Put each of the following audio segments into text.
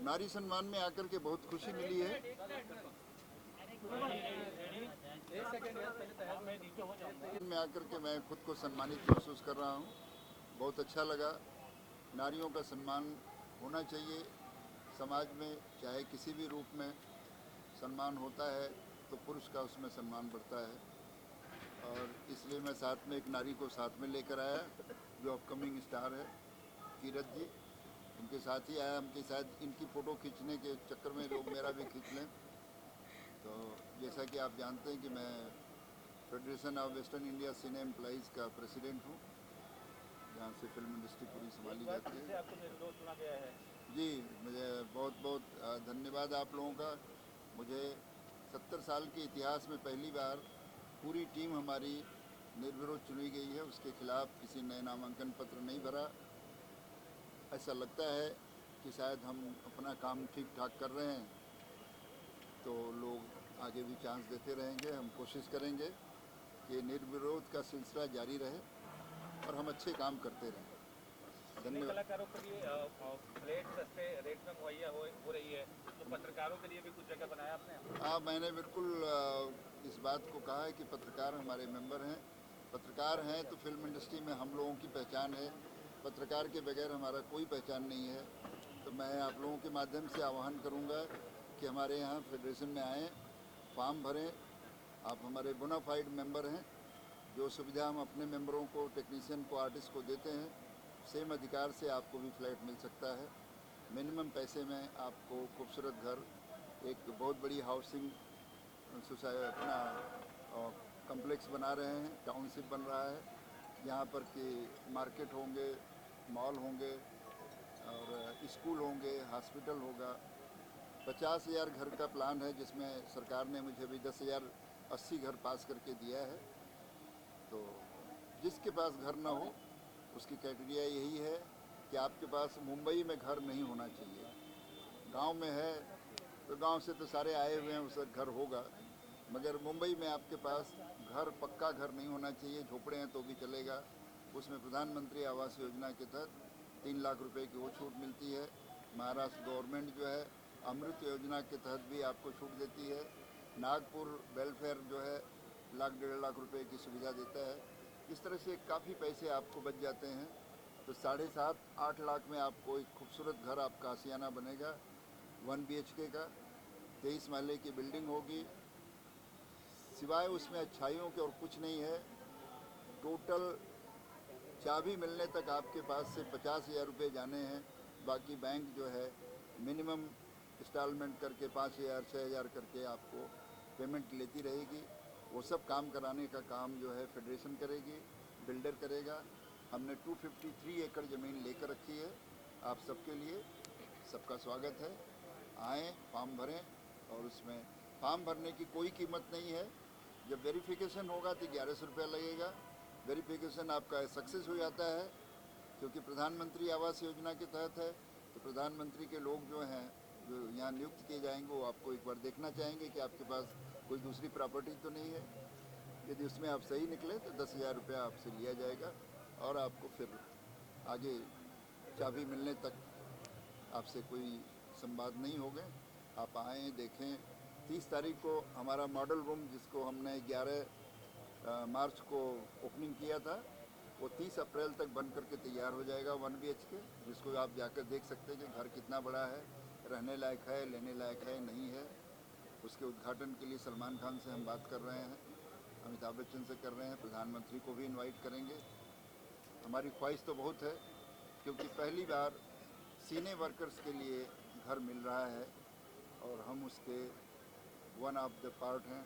नारी सम्मान में आकर के बहुत खुशी मिली है। में आकर के मैं खुद को सम्मानित महसूस कर रहा हूँ। बहुत अच्छा लगा। नारियों का सम्मान होना चाहिए समाज में, चाहे किसी भी रूप में सम्मान होता है तो पुरुष का उसमें सम्मान बढ़ता है। और इसलिए मैं साथ में एक नारी को साथ में लेकर आया जो अपकमिंग स्टार है, कीरत जी। उनके साथ ही आया, हमके साथ इनकी फ़ोटो खींचने के चक्कर में लोग मेरा भी खींच लें। तो जैसा कि आप जानते हैं कि मैं federation of western India cine employees का प्रेसिडेंट हूँ, जहाँ से फिल्म इंडस्ट्री पूरी संभाली जाती है। आपको निर्दोष चुना गया है। जी, मुझे बहुत बहुत धन्यवाद आप लोगों का। मुझे 70 साल के इतिहास में पहली बार पूरी टीम हमारी निर्विरोध चुनी गई है। उसके खिलाफ किसी ने नामांकन पत्र नहीं भरा। ऐसा लगता है कि शायद हम अपना काम ठीक ठाक कर रहे हैं, तो लोग आगे भी चांस देते रहेंगे। हम कोशिश करेंगे कि निर्विरोध का सिलसिला जारी रहे और हम अच्छे काम करते रहें। धन्यवाद। कलाकारों के लिए फ्लैट सस्ते रेट में मुहैया हो रही है, तो पत्रकारों के लिए भी कुछ जगह बनाया आपने? हाँ, मैंने बिल्कुल इस बात को कहा है कि पत्रकार हमारे मेंबर हैं। पत्रकार हैं तो फिल्म इंडस्ट्री में हम लोगों की पहचान है। पत्रकार के बगैर हमारा कोई पहचान नहीं है। तो मैं आप लोगों के माध्यम से आह्वान करूंगा कि हमारे यहाँ फेडरेशन में आएँ, फॉर्म भरें। आप हमारे बोनाफाइड मेंबर हैं। जो सुविधा हम अपने मेंबरों को, टेक्नीशियन को, आर्टिस्ट को देते हैं, सेम अधिकार से आपको भी फ्लैट मिल सकता है। मिनिमम पैसे में आपको खूबसूरत घर, एक बहुत बड़ी हाउसिंग अपना कम्प्लेक्स बना रहे हैं, टाउनशिप बन रहा है। यहाँ पर कि मार्केट होंगे, मॉल होंगे और स्कूल होंगे, हॉस्पिटल होगा। 50,000 घर का प्लान है, जिसमें सरकार ने मुझे भी 10,080 घर पास करके दिया है। तो जिसके पास घर ना हो उसकी क्राइटेरिया यही है कि आपके पास मुंबई में घर नहीं होना चाहिए। गांव में है तो गांव से तो सारे आए हुए हैं, उसका घर होगा, मगर मुंबई में आपके पास घर, पक्का घर नहीं होना चाहिए। झोपड़े हैं तो भी चलेगा। उसमें प्रधानमंत्री आवास योजना के तहत 3 लाख रुपए की वो छूट मिलती है। महाराष्ट्र गवर्नमेंट जो है अमृत योजना के तहत भी आपको छूट देती है। नागपुर वेलफेयर जो है 1,00,000-1.5 लाख रुपए की सुविधा देता है। इस तरह से काफ़ी पैसे आपको बच जाते हैं। तो 7.5-8 लाख में आपको एक खूबसूरत घर आपका आशियाना बनेगा, 1 BHK का, 23 महले की बिल्डिंग होगी। सिवाय उसमें अच्छाइयों के और कुछ नहीं है। टोटल चाबी मिलने तक आपके पास से 50,000 रुपये जाने हैं। बाकी बैंक जो है मिनिमम इंस्टॉलमेंट करके 5,000, 6,000 करके आपको पेमेंट लेती रहेगी। वो सब काम कराने का काम जो है फेडरेशन करेगी, बिल्डर करेगा। हमने 253 एकड़ ज़मीन लेकर रखी है आप सबके लिए। सबका स्वागत है। आएँ, फॉर्म भरें। और उसमें फॉर्म भरने की कोई कीमत नहीं है। जब वेरिफिकेशन होगा तो 1100 रुपया लगेगा। वेरिफिकेशन आपका सक्सेस हो जाता है, क्योंकि प्रधानमंत्री आवास योजना के तहत है। तो प्रधानमंत्री के लोग जो हैं, जो यहाँ नियुक्त किए जाएंगे, वो आपको एक बार देखना चाहेंगे कि आपके पास कोई दूसरी प्रॉपर्टी तो नहीं है। यदि उसमें आप सही निकले तो 10,000 रुपया आपसे लिया जाएगा और आपको फिर आगे चाबी मिलने तक आपसे कोई संवाद नहीं होगा। आप आएँ, देखें। 30 तारीख को हमारा मॉडल रूम, जिसको हमने 11 मार्च को ओपनिंग किया था, वो 30 अप्रैल तक बन करके तैयार हो जाएगा, 1 BHK, जिसको आप जाकर देख सकते हैं कि घर कितना बड़ा है, रहने लायक है, लेने लायक है, नहीं है। उसके उद्घाटन के लिए सलमान खान से हम बात कर रहे हैं, अमिताभ बच्चन से कर रहे हैं, प्रधानमंत्री को भी इनवाइट करेंगे। हमारी ख्वाहिश तो बहुत है, क्योंकि पहली बार सीने वर्कर्स के लिए घर मिल रहा है और हम उसके वन ऑफ द पार्ट हैं।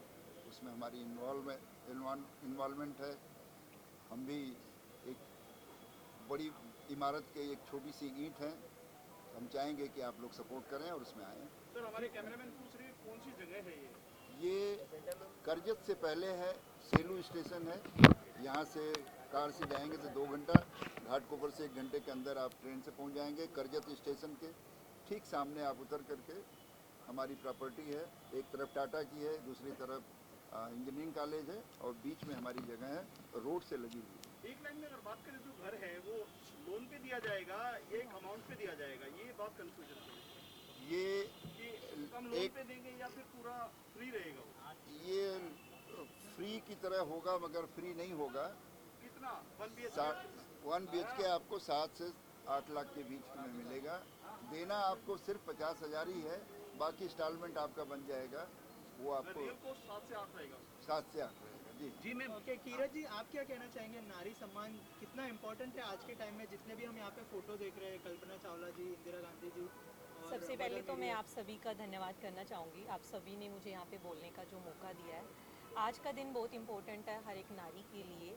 उसमें हमारी इन्वॉल्वमेंट है। हम भी एक बड़ी इमारत के एक छोटी सी ईंट है। हम चाहेंगे कि आप लोग सपोर्ट करें और उसमें आएँ। सर, हमारे कैमरामैन पूछ रहे हैं कौन सी जगह है ये करजत से पहले है, सेलू स्टेशन है। यहाँ से कार से जाएंगे तो 2 घंटा, घाटकोपर से 1 घंटे के अंदर आप ट्रेन से पहुँच जाएंगे। करजत स्टेशन के ठीक सामने आप उतर करके हमारी प्रॉपर्टी है। एक तरफ टाटा की है, दूसरी तरफ इंजीनियरिंग कॉलेज है और बीच में हमारी जगह है, रोड से लगी हुई। एक लाइन में अगर बात करें, जो घर है वो लोन पे दिया जाएगा, एक अमाउंट पे दिया जाएगा, ये बात कंफ्यूजन है। ये लोन एक- पे देंगे या फिर पूरा फ्री रहेगा वो? ये फ्री की तरह होगा मगर फ्री नहीं होगा। कितना 1 BHK? 1 BHK आपको 7 से 8 लाख के बीच में मिलेगा। देना आपको सिर्फ 50,000 ही है, बाकी इंस्टॉलमेंट आपका बन जाएगा। वो आपको रियल कॉस्ट 7 से 8 रहेगा। 7 से 8 रहेगा जी। जी मैम, ओके कीरत जी, आप क्या कहना चाहेंगे, नारी सम्मान कितना इम्पोर्टेंट है आज के टाइम में? जितने भी हम यहाँ पे फोटो देख रहे हैं, कल्पना चावला जी, इंदिरा गांधी जी और सबसे पहले मदर तो मैं मेरी- आप सभी का धन्यवाद करना चाहूँगी। आप सभी ने मुझे यहाँ पे बोलने का जो मौका दिया है। आज का दिन बहुत इम्पोर्टेंट है हर एक नारी के लिए।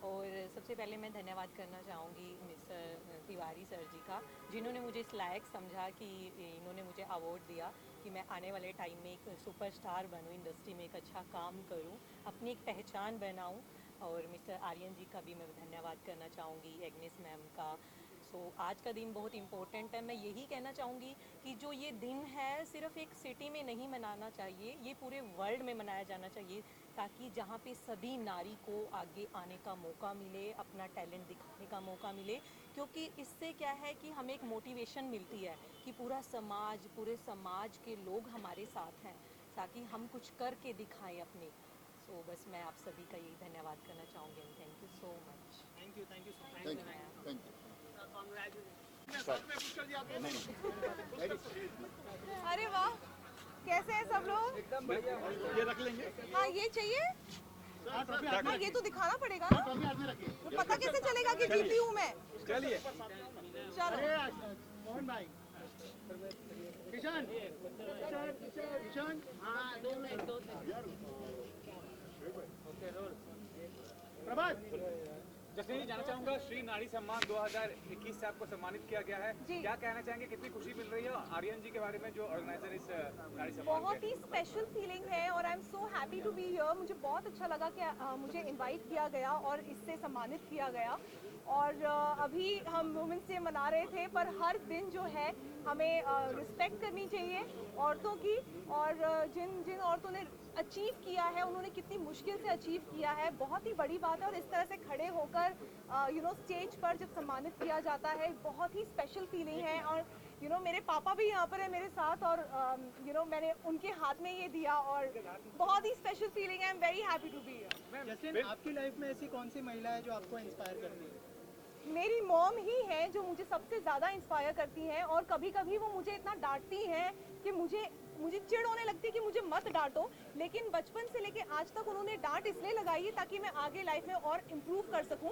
और सबसे पहले मैं धन्यवाद करना चाहूँगी मिस्टर तिवारी सर जी का, जिन्होंने मुझे इस लायक समझा कि इन्होंने मुझे अवार्ड दिया कि मैं आने वाले टाइम में एक सुपरस्टार बनूँ, इंडस्ट्री में एक अच्छा काम करूँ, अपनी एक पहचान बनाऊँ। और मिस्टर आर्यन जी का भी मैं धन्यवाद करना चाहूँगी, एग्नेस मैम का। सो आज का दिन बहुत इम्पोर्टेंट है। मैं यही कहना चाहूँगी कि जो ये दिन है सिर्फ एक सिटी में नहीं मनाना चाहिए, ये पूरे वर्ल्ड में मनाया जाना चाहिए, ताकि जहाँ पे सभी नारी को आगे आने का मौका मिले, अपना टैलेंट दिखाने का मौका मिले। क्योंकि इससे क्या है कि हमें एक मोटिवेशन मिलती है कि पूरे समाज के लोग हमारे साथ हैं, ताकि हम कुछ करके दिखाएं अपने। सो बस मैं आप सभी का यही धन्यवाद करना चाहूँगी। Thank you so much. Thank you so much. Thank you, thank you. अरे वाह, कैसे हैं सब लोग? ये रख लेंगे। हाँ, ये चाहिए। हाँ, ये तो दिखाना पड़ेगा ना, तो पता कैसे चलेगा कि जीती हूँ मैं? चलिए चलो। मोहन भाई, किशन, किशन, हाँ 2 मिनट, प्रभात। जैसे ही जानना चाहूंगा, श्री नारी सम्मान 2021 से आपको सम्मानित किया गया है। जी। क्या कहना चाहेंगे, कितनी खुशी मिल रही है आर्यन जी के बारे में, जो ऑर्गेनाइजर इस नारी सम्मान बहुत के? ही स्पेशल फीलिंग है और I am so happy to be here. मुझे बहुत अच्छा लगा कि मुझे इनवाइट किया गया और इससे सम्मानित किया गया। और अभी हम वुमेंस डे मना रहे थे, पर हर दिन जो है हमें रिस्पेक्ट करनी चाहिए औरतों की। और जिन औरतों ने अचीव किया है, उन्होंने कितनी मुश्किल से अचीव किया है, बहुत ही बड़ी बात है। और इस तरह से खड़े होकर स्टेज पर जब सम्मानित किया जाता है, बहुत ही स्पेशल फीलिंग है। और मेरे पापा भी यहाँ पर है मेरे साथ, और मैंने उनके हाथ में ये दिया और बहुत ही स्पेशल फीलिंग है। I am very happy to be here. जैसे आपकी लाइफ में ऐसी कौन सी महिला है जो आपको इंस्पायर करती है? मेरी मॉम ही है जो मुझे सबसे ज़्यादा इंस्पायर करती हैं। और कभी कभी वो मुझे इतना डांटती हैं कि मुझे चिढ़ होने लगती है कि मुझे मत डांटो, लेकिन बचपन से लेके आज तक उन्होंने डांट इसलिए लगाई है ताकि मैं आगे लाइफ में और इम्प्रूव कर सकूं।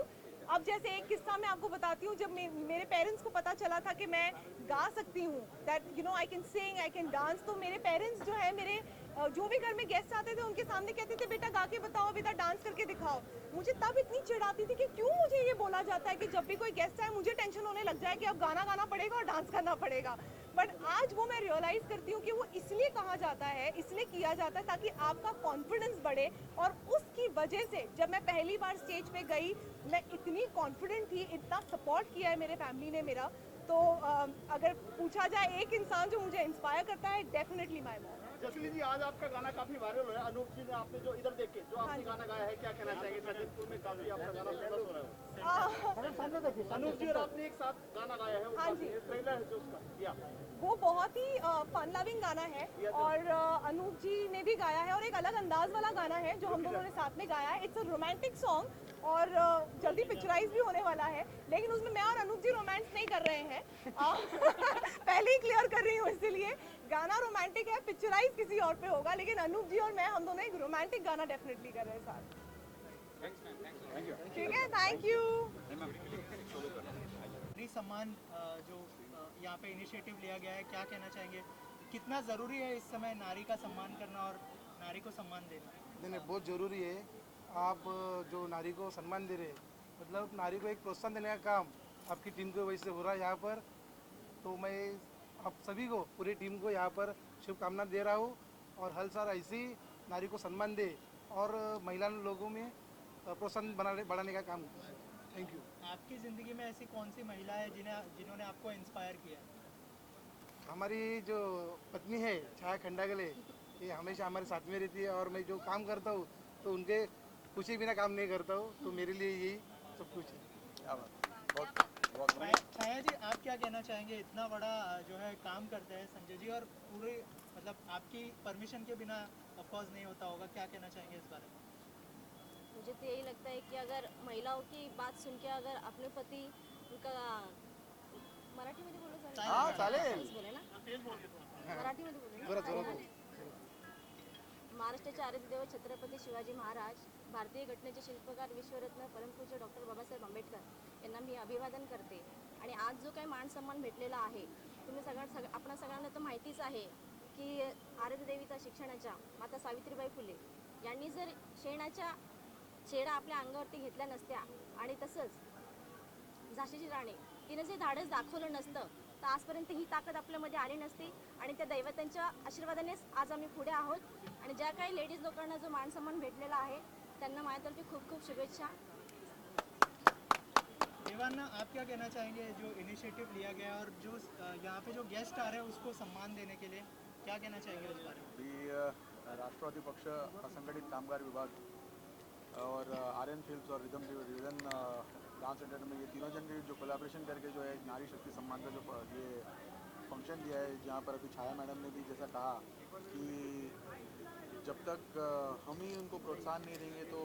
अब जैसे एक किस्सा मैं आपको बताती हूँ, जब मेरे पेरेंट्स को पता चला था कि मैं गा सकती हूँ, that I can sing, I can dance, तो मेरे पेरेंट्स जो है, मेरे जो भी घर में गेस्ट आते थे उनके सामने कहते थे, बेटा गा के बताओ, बेटा डांस करके दिखाओ। मुझे तब इतनी चिढ़ आती थी कि क्यों मुझे ये बोला जाता है कि जब भी कोई गेस्ट आए मुझे टेंशन होने लग जाए कि अब गाना गाना पड़ेगा और डांस करना पड़ेगा। बट आज वो मैं रियलाइज करती हूँ कि वो इसलिए कहा जाता है, इसलिए किया जाता है ताकि आपका कॉन्फिडेंस बढ़े। और उसकी वजह से जब मैं पहली बार स्टेज पे गई, मैं इतनी कॉन्फिडेंट थी, इतना सपोर्ट किया है मेरे फैमिली ने मेरा। तो अगर पूछा जाए एक इंसान जो मुझे इंस्पायर करता है, डेफिनेटली माय मॉम। जसली जी, आज आपका गाना काफी वायरल हो रहा है। अनूप जी ने, आपने जो इधर देख के जो आपने गाना गाया है, क्या कहना चाहेंगे? सज्जनपुर में काफी आपका गाना फेमस हो रहा है। अनूप जी और आपने एक साथ गाना गाया है, हाँ जी। ट्रेलर है जो उसका या वो बहुत ही फन लविंग गाना है और अनूप जी ने भी गाया है, और एक अलग अंदाज वाला गाना है जो हम दोनों ने साथ में गाया है। इट्स अ रोमांटिक सॉन्ग और जल्दी पिक्चराइज भी होने वाला है, लेकिन उसमें मैं और अनूप जी रोमांस नहीं कर रहे हैं। पहले ही क्लियर कर रही हूँ, इसीलिए गाना रोमांटिक है, पिक्चराइज किसी और पे होगा, लेकिन अनूप जी और मैं, हम दोनों एक रोमांटिक गाना डेफिनेटली कर रहे हैं साथ। ठीक है, थैंक यू। नारी सम्मान जो यहाँ पे इनिशिएटिव लिया गया है, क्या कहना चाहेंगे? कितना ज़रूरी है इस समय नारी का सम्मान करना और नारी को सम्मान देना? नहीं, बहुत ज़रूरी है। आप जो नारी को सम्मान दे रहे हैं, मतलब नारी को एक प्रोत्साहन देने का काम आपकी टीम को वजह से हो रहा है यहाँ पर। तो मैं आप सभी को, पूरी टीम को यहाँ पर शुभकामना दे रहा हूँ, और हर साल ऐसे ही नारी को सम्मान दे और महिला लोगों में प्रोत्साहन बढ़ाने का काम करें। Thank you. आपकी ज़िंदगी में ऐसी कौन सी महिला है जिन्होंने आपको इंस्पायर किया? हमारी जो पत्नी है छाया खंडागले, ये हमेशा हमारे साथ में रहती है, और मैं जो काम करता हूँ तो उनके खुशी बिना काम नहीं करता हूँ, तो मेरे लिए यही सब कुछ है। बहुत छाया जी, आप क्या कहना चाहेंगे? इतना बड़ा जो है काम करते हैं संजय जी, और पूरे मतलब आपकी परमिशन के बिना ऑफ कोर्स नहीं होता होगा, क्या कहना चाहेंगे इस बारे में? मुझे तो यही लगता है कि अगर महिलाओं की बात सुन के अगर अपने पति उनका मराठीमध्ये बोलू सर? हाँ, चालेल. तेच बोले ना? मराठीमध्ये बोलू ना? जोरात जोरात बोल. महाराष्ट्राचे आराध्यदेव छत्रपती शिवाजी महाराज, भारतीय घटनेचे शिल्पकार विश्वरत्न परमपूज्य डॉक्टर बाबासाहेब आंबेडकर यांना मी अभिवादन करते. आणि आज जो काही मान सन्मान भेटलेला आहे, तुम्ही आपणा सगळ्यांना तर माहितीच आहे की आराध्यदेवीचा शिक्षणाच्या माता सावित्रीबाई फुले यांनी जर शेणाच्या छेडा आपल्या अंगावरती घेतल्या नसत्या आणि तसंच झाशीची राणी तिने जे धाडस दाखवलं नसतं तर आजपर्यंत ही ताकद आपल्यामध्ये आली नसती. आणि त्या दैवतांच्या आशीर्वादानेच आज आम्ही पुढे आहोत. आणि ज्या काही लेडीज लोकांना जो मान सन्मान भेटलेला आहे त्यांना माझ्यातर्फे खूप खूप शुभेच्छा. देवान्ना, आप क्या कहना चाहेंगे जो इनिशिएटिव लिया गया और जो यहाँ पे जो गेस्ट आ रहे हैं उसको सम्मान देने के लिए, क्या कहना चाहेंगे उस बारे में? अभी राष्ट्रवादी पक्ष, असंगठित कामगार विभाग और आर्यन फिल्म्स और रिदम डिवीजन डांस सेंटर में ये तीनों जन के जो कोलैबोरेशन करके जो है नारी शक्ति सम्मान का जो ये फंक्शन दिया है, जहाँ पर अभी छाया मैडम ने भी जैसा कहा कि जब तक हम ही उनको प्रोत्साहन नहीं देंगे तो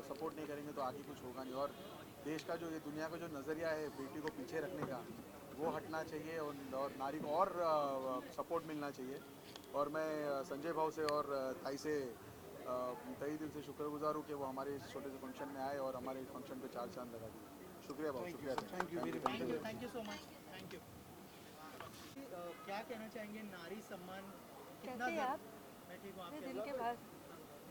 सपोर्ट नहीं करेंगे तो आगे कुछ होगा नहीं. और देश का जो ये दुनिया का जो नज़रिया है बेटी को पीछे रखने का, वो हटना चाहिए और नारी को और सपोर्ट मिलना चाहिए. और मैं संजय भाव से और ताई से तहे दिल से शुक्रगुजार हूँ कि वो हमारे इस छोटे से फंक्शन में आए और हमारे इस फंक्शन पे 4 चांद लगा दिए. शुक्रिया भाव, शुक्रिया. Thank you so much, thank you. क्या कहना चाहेंगे? नारी सम्मान कितना कैसे आप? मैं ठीक हूँ, आप दिन कैसे? के बाद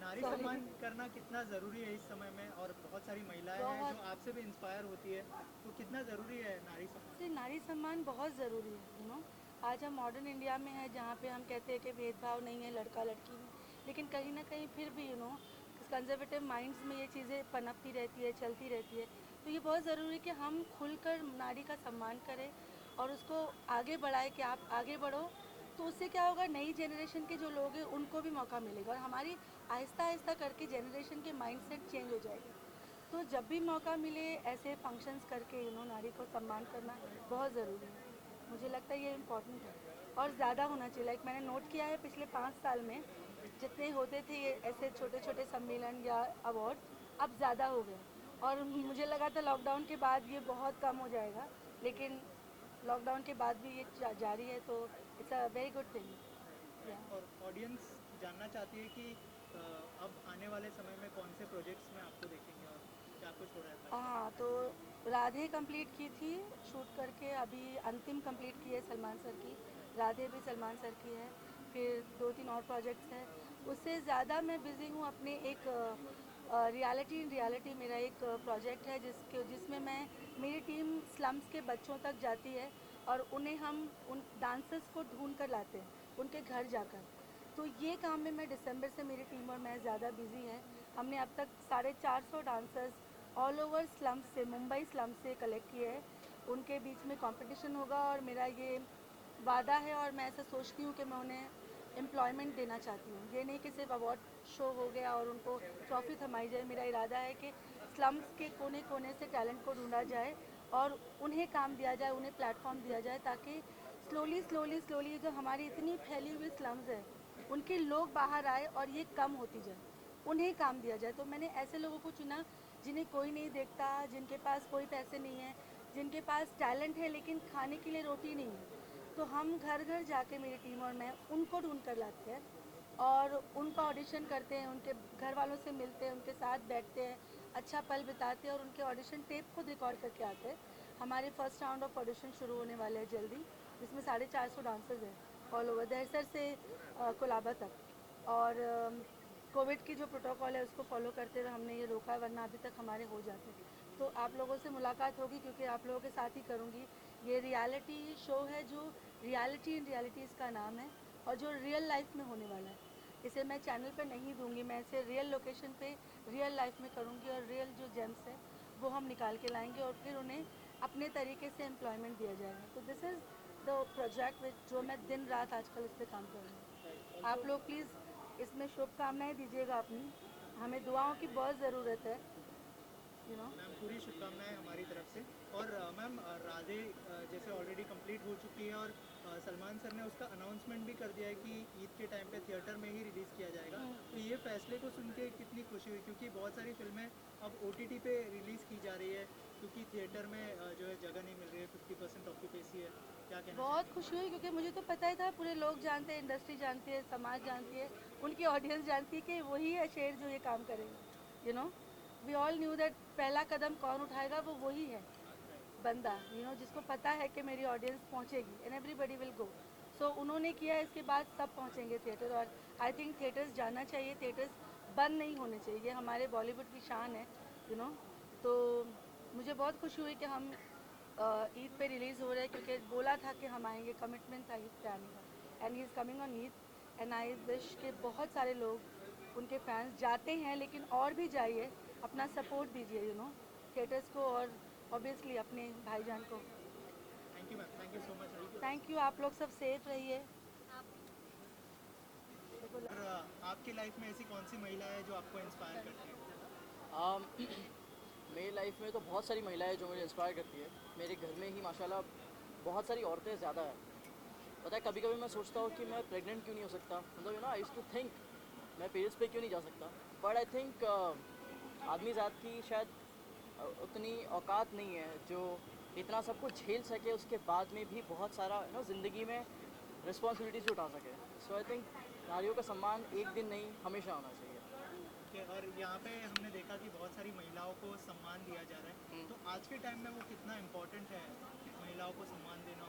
नारी सम्मान करना कितना ज़रूरी है इस समय में, और बहुत सारी महिलाएं हैं जो आपसे भी इंस्पायर होती है, तो कितना ज़रूरी है नारी सम्मान? से नारी सम्मान बहुत ज़रूरी है. आज हम मॉडर्न इंडिया में हैं जहाँ पे हम कहते हैं कि भेदभाव नहीं है लड़का लड़की में, लेकिन कहीं ना कहीं फिर भी कंजर्वेटिव माइंड्स में ये चीज़ें पनपती रहती है, चलती रहती है. तो ये बहुत ज़रूरी है कि हम खुलकर नारी का सम्मान करें और उसको आगे बढ़ाएं कि आप आगे बढ़ो. तो उससे क्या होगा, नई जनरेशन के जो लोग हैं उनको भी मौका मिलेगा और हमारी आहिस्ता आहिस्ता करके जनरेशन के माइंडसेट चेंज हो जाएगा. तो जब भी मौका मिले ऐसे फंक्शंस करके नारी को सम्मान करना बहुत ज़रूरी है. मुझे लगता है ये इम्पोर्टेंट है और ज़्यादा होना चाहिए. लाइक मैंने नोट किया है पिछले 5 साल में जितने होते थे ये ऐसे छोटे छोटे सम्मेलन या अवार्ड, अब ज़्यादा हो गए. और मुझे लगा था लॉकडाउन के बाद ये बहुत कम हो जाएगा, लेकिन लॉकडाउन के बाद भी ये जारी है, तो it's a very good thing. और ऑडियंस जानना चाहती है कि अब आने वाले समय में कौन से प्रोजेक्ट्स में आपको देखेंगे और क्या कुछ हो रहा है? हाँ, तो राधे कंप्लीट की थी शूट करके, अभी अंतिम कंप्लीट की है सलमान सर की. राधे भी सलमान सर की है, फिर 2-3 और प्रोजेक्ट्स हैं. उससे ज़्यादा मैं बिज़ी हूँ अपने एक रियलिटी इन रियलिटी मेरा एक प्रोजेक्ट है जिसमें मेरी टीम स्लम्स के बच्चों तक जाती है और उन्हें हम उन डांसर्स को ढूंढ कर लाते हैं उनके घर जाकर. तो ये काम में मैं दिसंबर से मेरी टीम और मैं ज़्यादा बिज़ी है. हमने अब तक 450 डांसर्स ऑल ओवर स्लम्स से, मुंबई स्लम्स से कलेक्ट किए हैं. उनके बीच में कंपटीशन होगा और मेरा ये वादा है और मैं ऐसा सोचती हूँ कि मैं उन्हें एम्प्लॉयमेंट देना चाहती हूँ. ये नहीं कि सिर्फ अवार्ड शो हो गया और उनको ट्रॉफी थमाई जाए. मेरा इरादा है कि स्लम्स के कोने कोने से टैलेंट को ढूंढा जाए और उन्हें काम दिया जाए, उन्हें प्लेटफॉर्म दिया जाए, ताकि स्लोली जो हमारी इतनी फैली हुई स्लम्स है उनके लोग बाहर आए और ये कम होती जाए, उन्हें काम दिया जाए. तो मैंने ऐसे लोगों को चुना जिन्हें कोई नहीं देखता, जिनके पास कोई पैसे नहीं है, जिनके पास टैलेंट है लेकिन खाने के लिए रोटी नहीं है. तो हम घर घर जाके मेरी टीम और मैं उनको ढूंढ कर लाते हैं और उनका ऑडिशन करते हैं, उनके घर वालों से मिलते हैं, उनके साथ बैठते हैं, अच्छा पल बिताते हैं और उनके ऑडिशन टेप खुद रिकॉर्ड करके आते हैं. हमारे फर्स्ट राउंड ऑफ ऑडिशन शुरू होने वाले हैं जल्दी, जिसमें 450 डांसर्स हैं ऑल ओवर दहसर से कोलाबा तक. और कोविड की जो प्रोटोकॉल है उसको फॉलो करते हुए हमने ये रोका, वरना अभी तक हमारे हो जाते. तो आप लोगों से मुलाकात होगी क्योंकि आप लोगों के साथ ही करूँगी. ये रियलिटी शो है जो रियलिटी इन रियलिटी इसका नाम है और जो रियल लाइफ में होने वाला है. इसे मैं चैनल पे नहीं दूंगी, मैं इसे रियल लोकेशन पे रियल लाइफ में करूँगी और रियल जो जेम्स है वो हम निकाल के लाएंगे और फिर उन्हें अपने तरीके से एम्प्लॉयमेंट दिया जाएगा. तो दिस इज़ द प्रोजेक्ट जो मैं दिन रात आजकल इस पर काम कर रही हूँ. आप लोग प्लीज़ इसमें शुभकामनाएँ दीजिएगा अपनी, हमें दुआओं की बहुत ज़रूरत है. You know. मैम पूरी शुभकामनाएं हमारी तरफ से। और मैम राधे जैसे ऑलरेडी कंप्लीट हो चुकी है और सलमान सर ने उसका अनाउंसमेंट भी कर दिया है कि ईद के टाइम पे थिएटर में ही रिलीज़ किया जाएगा। तो ये फैसले को सुन के कितनी खुशी हुई, क्योंकि बहुत सारी फिल्में अब OTT पे रिलीज़ की जा रही है क्योंकि थिएटर में जो है जगह नहीं मिल रही है, 50% ऑक्यूपेसी है। क्या कहना बहुत खुशी हुई क्योंकि मुझे तो पता ही था, पूरे लोग जानते हैं, इंडस्ट्री जानती है, समाज जानती है, उनकी ऑडियंस जानती है कि वही है शेर जो ये काम करेगा। You know, we all knew that पहला कदम कौन उठाएगा, वो वही है बंदा, यू नो, जिसको पता है कि मेरी ऑडियंस पहुंचेगी एंड एवरीबडी विल गो। सो उन्होंने किया, इसके बाद सब पहुंचेंगे थिएटर। और आई थिंक थिएटर्स जाना चाहिए, थिएटर्स बंद नहीं होने चाहिए, ये हमारे बॉलीवुड की शान है, यू नो। तो मुझे बहुत खुशी हुई कि हम ईद पे रिलीज़ हो रहे हैं, क्योंकि बोला था कि हम आएंगे, कमिटमेंट था ईद पे आने का, and he is coming on Eid. And I wish के बहुत सारे लोग, उनके फैंस जाते हैं लेकिन और भी जाइए, अपना सपोर्ट दीजिए, यू नो, थिएटर्स को और ऑब्वियसली अपने भाईजान को। Thank you ma'am, thank you so much. Thank you, आप लोग सब सेफ रहिए। और आपकी लाइफ में ऐसी कौन सी महिला है जो आपको इंस्पायर करती है? मेरी लाइफ में तो बहुत सारी महिलाएं जो मुझे इंस्पायर करती है। मेरे घर में ही माशाल्लाह बहुत सारी औरतें ज़्यादा है। पता है, कभी कभी मैं सोचता हूँ कि मैं प्रेग्नेंट क्यों नहीं हो सकता, मतलब you know, I used to think मैं पीरियड्स पे क्यों नहीं जा सकता। बट आई थिंक आदमी ज़ात की शायद उतनी औकात नहीं है जो इतना सब कुछ झेल सके, उसके बाद में भी बहुत सारा यू नो ज़िंदगी में रिस्पॉन्सिबिलिटीज़ उठा सके। सो आई थिंक नारियों का सम्मान एक दिन नहीं, हमेशा होना चाहिए। और यहाँ पे हमने देखा कि बहुत सारी महिलाओं को सम्मान दिया जा रहा है, तो आज के टाइम में वो कितना इम्पोर्टेंट है महिलाओं को सम्मान देना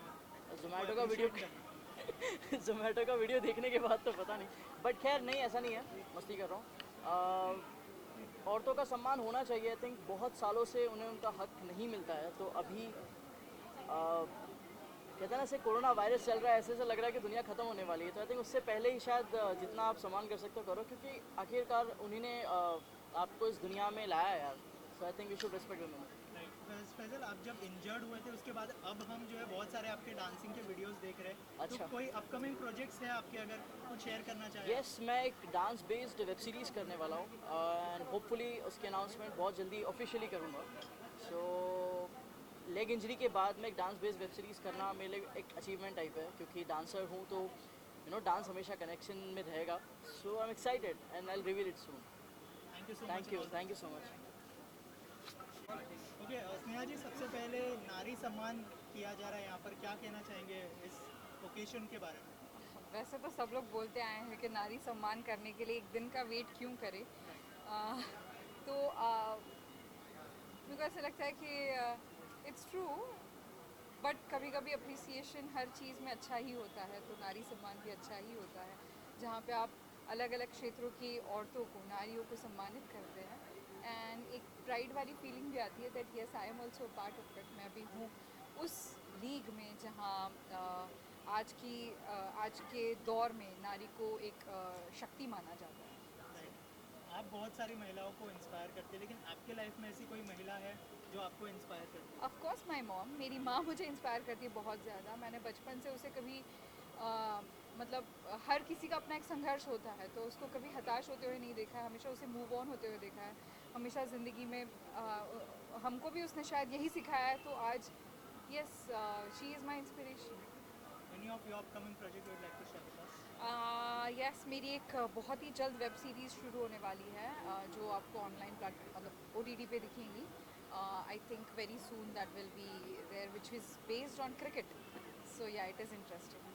और जोमेटो का वीडियो जोमेटो का वीडियो देखने के बाद तो पता नहीं, बट खैर नहीं, ऐसा नहीं है, मस्ती कर रहा हूँ। औरतों का सम्मान होना चाहिए। आई थिंक बहुत सालों से उन्हें उनका हक नहीं मिलता है, तो अभी कहते हैं ना, ऐसे कोरोना वायरस चल रहा है, ऐसे लग रहा है कि दुनिया ख़त्म होने वाली है। तो आई थिंक उससे पहले ही शायद जितना आप सम्मान कर सकते हो करो, क्योंकि आखिरकार उन्हीं ने आपको इस दुनिया में लाया है यार। So I think we should respect women. Faisal, आप जब इंजर्ड हुए थे उसके बाद अब हम जो है बहुत सारे आपके डांसिंग के वीडियोस देख रहे हैं। अच्छा। तो कोई अपकमिंग प्रोजेक्ट्स है आपके, अगर कुछ शेयर करना चाहें? यस, मैं एक डांस बेस्ड वेब सीरीज़ करने वाला हूँ एंड होपफुली उसकी अनाउंसमेंट बहुत जल्दी ऑफिशियली करूँगा। सो लेग इंजरी के बाद मैं एक डांस बेस्ड वेब सीरीज़ करना मेरे लिए एक अचीवमेंट टाइप है, क्योंकि डांसर हूँ तो यू नो डांस हमेशा कनेक्शन में रहेगा। So I am excited and I will reveal it soon. Thank you so much. Thank you so much. Okay, Sneha ji, सबसे पहले नारी सम्मान किया जा रहा है यहाँ पर, क्या कहना चाहेंगे इस ओकेशन के बारे में? वैसे तो सब लोग बोलते आए हैं कि नारी सम्मान करने के लिए एक दिन का वेट क्यों करे, तो मुझे ऐसा लगता है कि इट्स ट्रू, बट कभी कभी अप्रिसिएशन हर चीज़ में अच्छा ही होता है, तो नारी सम्मान भी अच्छा ही होता है, जहाँ पे आप अलग अलग क्षेत्रों की औरतों को, नारियों को सम्मानित करते हैं, एंड एक प्राइड वाली फीलिंग भी आती है that yes I am also part of it. मैं भी हूँ उस लीग में जहाँ आज के दौर में नारी को एक शक्ति माना जाता है। आप बहुत सारी महिलाओं को इंस्पायर करते हैं, लेकिन आपके लाइफ में ऐसी कोई महिला है जो आपको इंस्पायर करती है? ऑफ कोर्स माय मॉम, मेरी माँ मुझे इंस्पायर करती है बहुत ज़्यादा। मैंने बचपन से उसे कभी मतलब हर किसी का अपना एक संघर्ष होता है, तो उसको कभी हताश होते हुए नहीं देखा है, हमेशा उसे मूव ऑन होते हुए देखा है, हमेशा ज़िंदगी में हमको भी उसने शायद यही सिखाया है। तो आज yes, she is my inspiration. Any of your upcoming project you would like to share with us? Yes, मेरी एक बहुत ही जल्द वेब सीरीज़ शुरू होने वाली है, जो आपको ऑनलाइन प्लेटफॉर्म मतलब OTT पे दिखेंगी। I think very soon that will be there, which is based on cricket. So yeah, it is interesting.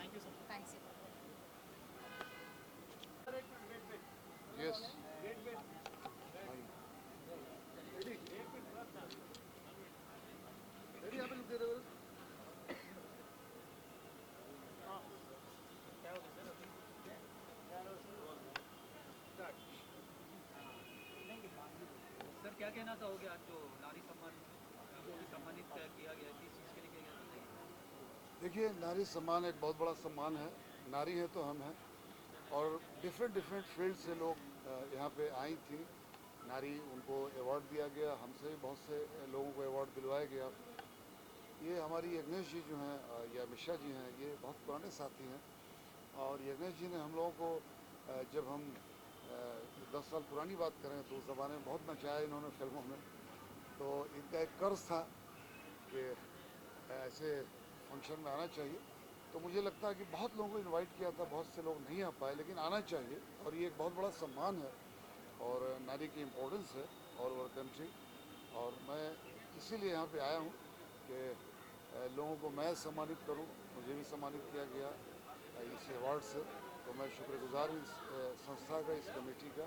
Thank you so much. Thanks. Yes, sir क्या कहना चाहोगे आज जो नारी सम्मान सम्मानित किया गया, किस चीज़ के लिए किया गया? देखिए, नारी सम्मान एक बहुत बड़ा सम्मान है। नारी है तो हम हैं, और डिफरेंट फील्ड से लोग यहाँ पे आई थी नारी, उनको अवार्ड दिया गया, हमसे भी बहुत से लोगों को अवार्ड दिलवाया गया। ये हमारी यज्ञेश जी जो हैं या मिश्रा जी हैं, ये बहुत पुराने साथी हैं, और यज्ञेश जी ने हम लोगों को जब हम 10 साल पुरानी बात करें तो उस ज़माने में बहुत नचाया इन्होंने फिल्मों में, तो इनका एक कर्ज था कि ऐसे फंक्शन में आना चाहिए। तो मुझे लगता है कि बहुत लोगों को इनवाइट किया था, बहुत से लोग नहीं आ पाए, लेकिन आना चाहिए और ये एक बहुत बड़ा सम्मान है और नारी की इम्पोर्टेंस है ऑल ओवर कंट्री। और मैं इसीलिए यहाँ पे आया हूँ कि लोगों को मैं सम्मानित करूँ। मुझे भी सम्मानित किया गया इस अवार्ड से, तो मैं शुक्रगुजार हूँ इस संस्था का, इस कमेटी का।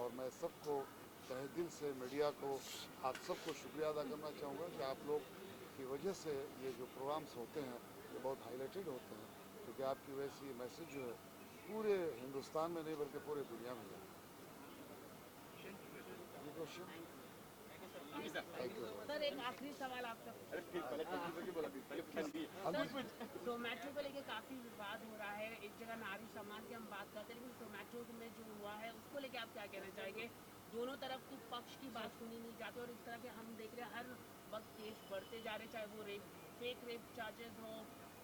और मैं सबको तहे दिल से, मीडिया को, आप सबको शुक्रिया अदा करना चाहूँगा कि आप लोग की वजह से ये जो प्रोग्राम्स होते हैं ये बहुत हाईलाइटेड होते हैं, क्योंकि आपकी वजह से ये मैसेज जो है पूरे हिंदुस्तान में नहीं बल्कि पूरे दुनिया में जाए। सर एक आखिरी सवाल आपका। जोमेटो को लेके काफी विवाद हो रहा है, एक जगह नारी सम्मान की हम बात करते हैं, लेकिन जोमेटो में जो हुआ है उसको लेके आप क्या कहना चाहेंगे? दोनों तरफ की पक्ष की बात सुनी नहीं जाती और इस तरह के हम देख रहे हैं हर वक्त केस बढ़ते जा रहे, चाहे वो फेक रेप चार्जेस हो,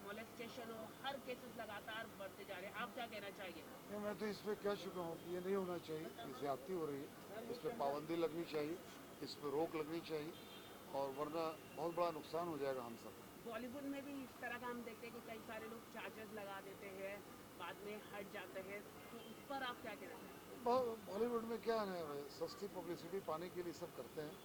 मोलेस्टेशन हो, हर केसेस लगातार बढ़ते जा रहे हैं। आप क्या कहना चाहेंगे? मैं तो इस पर कह चुका हूँ कि ये नहीं होना चाहिए, ये ज्यादती हो रही है, इस पर पाबंदी लगनी चाहिए, इस पर रोक लगनी चाहिए, और वरना बहुत बड़ा नुकसान हो जाएगा हम सब। बॉलीवुड में भी इस तरह का हम देखते हैं कि कई सारे लोग चार्जेस लगा देते हैं, बाद में हट जाते हैं, तो उस पर आप क्या कहना चाहेंगे? बॉलीवुड में क्या है, सस्ती पब्लिसिटी पाने के लिए सब करते हैं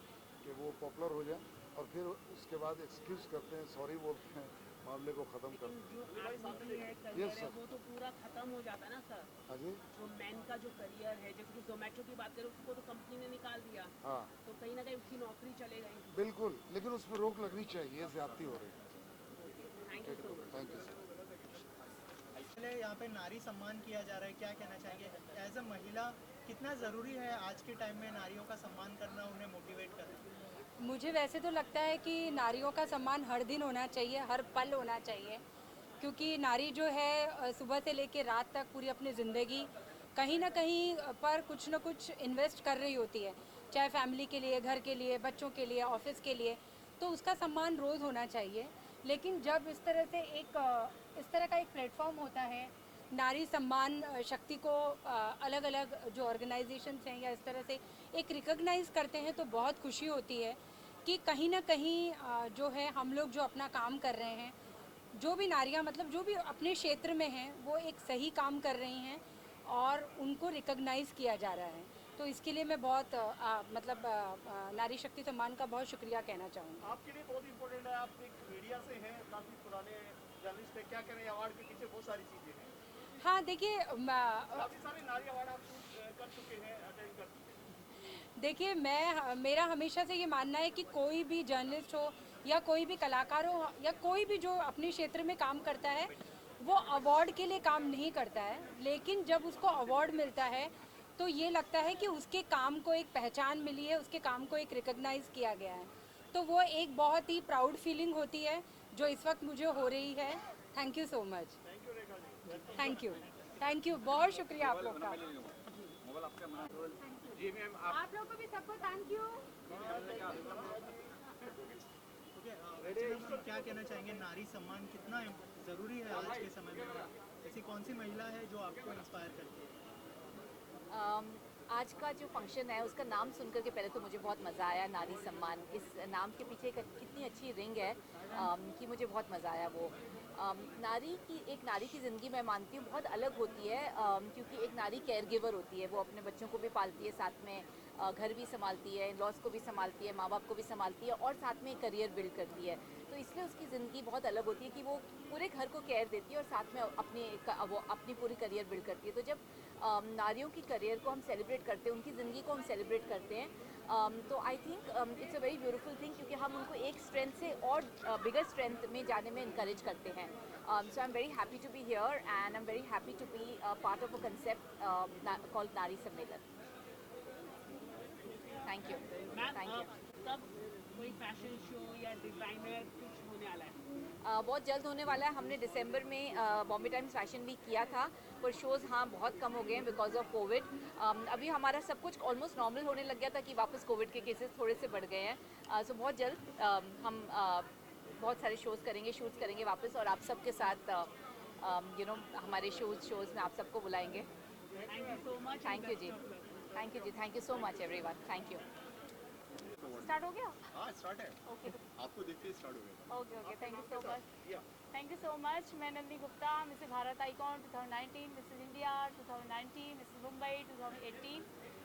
कि वो पॉपुलर हो जाए, और फिर उसके बाद एक्सक्यूज करते हैं, सॉरी बोलते हैं, मामले को ख़त्म करते हैं। जो आदमी है करियर है वो तो पूरा ख़त्म हो जाता है ना सर। हाँ जी। जो मैन का जो करियर है, जैसे कि जोमेटो की बात करें, उसको तो कंपनी ने निकाल दिया। हाँ। तो कहीं ना कहीं उसकी नौकरी चले गई। बिल्कुल, लेकिन उस पर रोक लगनी चाहिए, ये ज्यादती हो रही है। Thank you so much. Thank you sir. यहाँ पे नारी सम्मान किया जा रहा है, क्या कहना चाहेंगे? एज अ महिला कितना ज़रूरी है आज के टाइम में नारियों का सम्मान करना, उन्हें मोटिवेट करना? मुझे वैसे तो लगता है कि नारियों का सम्मान हर दिन होना चाहिए, हर पल होना चाहिए, क्योंकि नारी जो है सुबह से लेकर रात तक पूरी अपनी ज़िंदगी कहीं ना कहीं पर कुछ ना कुछ इन्वेस्ट कर रही होती है, चाहे फैमिली के लिए, घर के लिए, बच्चों के लिए, ऑफिस के लिए, तो उसका सम्मान रोज़ होना चाहिए। लेकिन जब इस तरह से इस तरह का एक प्लेटफॉर्म होता है, नारी सम्मान शक्ति को अलग अलग जो ऑर्गेनाइजेशंस हैं या इस तरह से एक रिकॉग्नाइज करते हैं, तो बहुत खुशी होती है कि कहीं ना कहीं जो है हम लोग जो अपना काम कर रहे हैं, जो भी नारियां मतलब जो भी अपने क्षेत्र में हैं, वो एक सही काम कर रही हैं और उनको रिकॉग्नाइज किया जा रहा है। तो इसके लिए मैं बहुत नारी शक्ति सम्मान का बहुत शुक्रिया कहना चाहूँगी। आपके लिए बहुत इम्पोर्टेंट है, आप एक मीडिया से हैं, काफ़ी पुराने जर्नलिस्ट है, क्या करें, अवार्ड के पीछे बहुत सारी चीज़ें हैं। हाँ देखिए, काफ़ी सारे नारी अवार्ड आप कर चुके हैं, अटेंड कर चुके हैं। देखिए मेरा हमेशा से ये मानना है कि कोई भी जर्नलिस्ट हो या कोई भी कलाकार हो या कोई भी जो अपने क्षेत्र में काम करता है, वो अवार्ड के लिए काम नहीं करता है, लेकिन जब उसको अवार्ड मिलता है तो ये लगता है कि उसके काम को एक पहचान मिली है, उसके काम को एक रिकॉग्नाइज किया गया है, तो वो एक बहुत ही प्राउड फीलिंग होती है जो इस वक्त मुझे हो रही है। Thank you so much. Thank you, बहुत शुक्रिया आप लोग का। जी मैम, आप लोगों को भी सबको थैंक यू। क्या कहना चाहेंगे, नारी सम्मान कितना ज़रूरी है आज के समय में? ऐसी कौन सी महिला है जो आपको इंस्पायर करती है? आज का जो फंक्शन है उसका नाम सुनकर के पहले तो मुझे बहुत मज़ा आया, नारी सम्मान। इस नाम के पीछे कितनी अच्छी रिंग है कि मुझे बहुत मज़ा आया। वो एक नारी की ज़िंदगी मैं मानती हूँ बहुत अलग होती है, क्योंकि एक नारी केयर गिवर होती है, वो अपने बच्चों को भी पालती है, साथ में घर भी संभालती है, इन-लॉज को भी संभालती है, माँ बाप को भी संभालती है और साथ में करियर बिल्ड करती है। तो इसलिए उसकी ज़िंदगी बहुत अलग होती है कि वो पूरे घर को केयर देती है और साथ में वो अपनी पूरी करियर बिल्ड करती है। तो जब नारियों की करियर को हम सेलिब्रेट करते हैं, उनकी ज़िंदगी को हम सेलिब्रेट करते हैं, तो I think it's a very beautiful thing, क्योंकि हम उनको एक स्ट्रेंथ से और बिगर स्ट्रेंथ में जाने में इनकरेज करते हैं। So I am very happy to be here and I am very happy to be part of a concept called Nari Sammelan. Thank you. तब कोई फैशन शो या डिज़ाइनर कुछ होने वाला है? बहुत जल्द होने वाला है। हमने दिसंबर में बॉम्बे टाइम्स फैशन वीक किया था, पर शोज़ हाँ बहुत कम हो गए हैं बिकॉज ऑफ कोविड। अभी हमारा सब कुछ ऑलमोस्ट नॉर्मल होने लग गया था कि वापस कोविड के केसेस थोड़े से बढ़ गए हैं। सो बहुत जल्द हम बहुत सारे शोज़ करेंगे, शूट्स करेंगे वापस, और आप सबके साथ हमारे शोज़ में आप सबको बुलाएंगे। Thank you so much. Thank you ji, thank you so much everyone, thank you. Start हो गया? हाँ स्टार्ट है, ओके आपको देखते ही स्टार्ट हो गया। Okay, thank you so much. Thank you so much. मैं Nandini Gupta, Mrs Bharat icon 2019, Mrs India 2019, Mrs Mumbai 2018।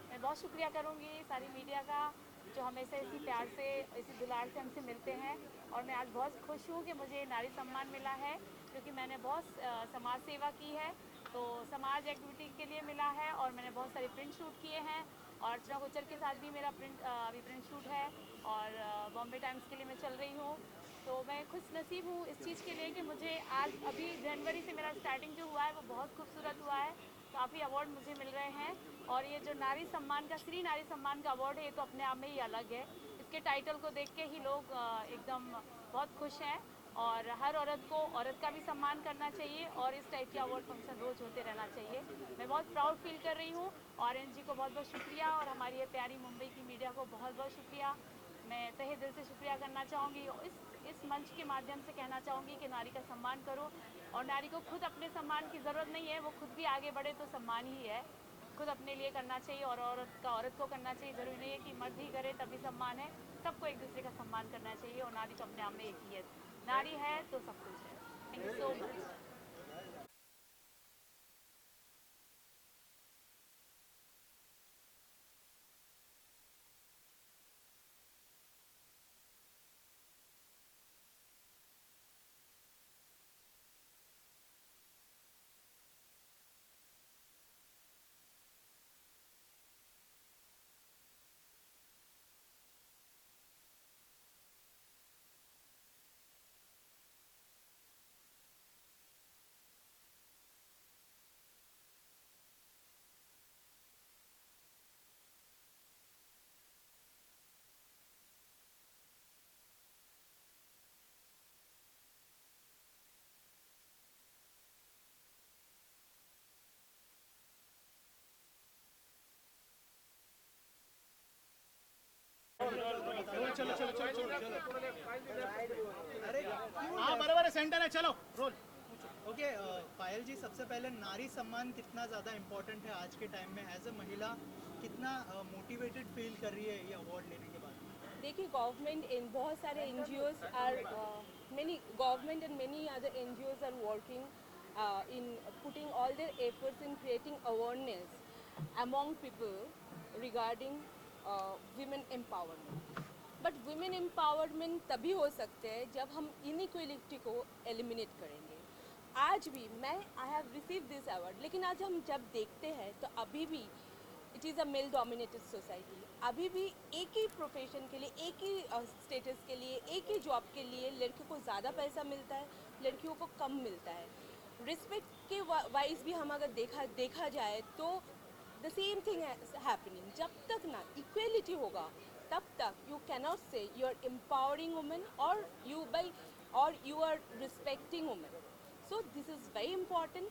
मैं बहुत शुक्रिया करूँगी सारी मीडिया का जो हमेशा इसी प्यार से, इसी दुलार से हमसे मिलते हैं। और मैं आज बहुत खुश हूँ कि मुझे नारी सम्मान मिला है, क्योंकि मैंने बहुत समाज सेवा की है, तो समाज एक्टिविटी के लिए मिला है। और मैंने बहुत सारे प्रिंट शूट किए हैं, और अर्चना कोचर के साथ भी मेरा अभी प्रिंट शूट है, और बॉम्बे टाइम्स के लिए मैं चल रही हूँ। तो मैं खुश नसीब हूँ इस चीज़ के लिए कि मुझे आज अभी जनवरी से मेरा स्टार्टिंग जो हुआ है वो बहुत खूबसूरत हुआ है। काफ़ी अवार्ड मुझे मिल रहे हैं, और ये जो नारी सम्मान का, श्री नारी सम्मान का अवार्ड है, ये तो अपने आप में ही अलग है। इसके टाइटल को देख के ही लोग एकदम बहुत खुश हैं, और हर औरत को औरत का भी सम्मान करना चाहिए, और इस टाइप के अवार्ड फंक्शन रोज़ होते रहना चाहिए। मैं बहुत प्राउड फील कर रही हूँ। ऑरेंज जी को बहुत बहुत शुक्रिया, और हमारी ये प्यारी मुंबई की मीडिया को बहुत बहुत शुक्रिया। मैं तहे दिल से शुक्रिया करना चाहूँगी। इस मंच के माध्यम से कहना चाहूँगी कि नारी का सम्मान करो, और नारी को खुद अपने सम्मान की ज़रूरत नहीं है, वो खुद भी आगे बढ़े तो सम्मान ही है। खुद अपने लिए करना चाहिए, और औरत को करना चाहिए। ज़रूरी नहीं है कि मर्द ही करे तभी सम्मान है, सबको एक दूसरे का सम्मान करना चाहिए। और नारी तो अपने आप में एक ही है, नारी है तो सब कुछ है। Thank you so much. चलो चलो चलो चलो चलो, अरे हाँ बराबर है, सेंटर है, चलो रोल। ओके पायल जी, सबसे पहले नारी सम्मान कितना ज़्यादा इम्पोर्टेंट है आज के टाइम में? एज अ महिला कितना मोटिवेटेड फील कर रही है ये अवार्ड लेने के बाद? देखिए, गवर्नमेंट इन बहुत सारे NGOs are many government and many other NGOs are working in putting all their efforts in creating awareness among people regarding women empowerment. But women empowerment तभी हो सकते हैं जब हम inequality को eliminate करेंगे। आज भी मैं I have receive this award, लेकिन आज हम जब देखते हैं तो अभी भी it is a male dominated society. अभी भी एक ही प्रोफेशन के लिए, एक ही स्टेटस के लिए, एक ही जॉब के लिए लड़कियों को ज़्यादा पैसा मिलता है, लड़कियों को कम मिलता है। रिस्पेक्ट के वाइज भी हम अगर देखा जाए तो द सेम थिंग हैपनिंग। जब तक ना इक्वेलिटी होगा तब तक you cannot say you are empowering women और you are respecting women. So this is very important.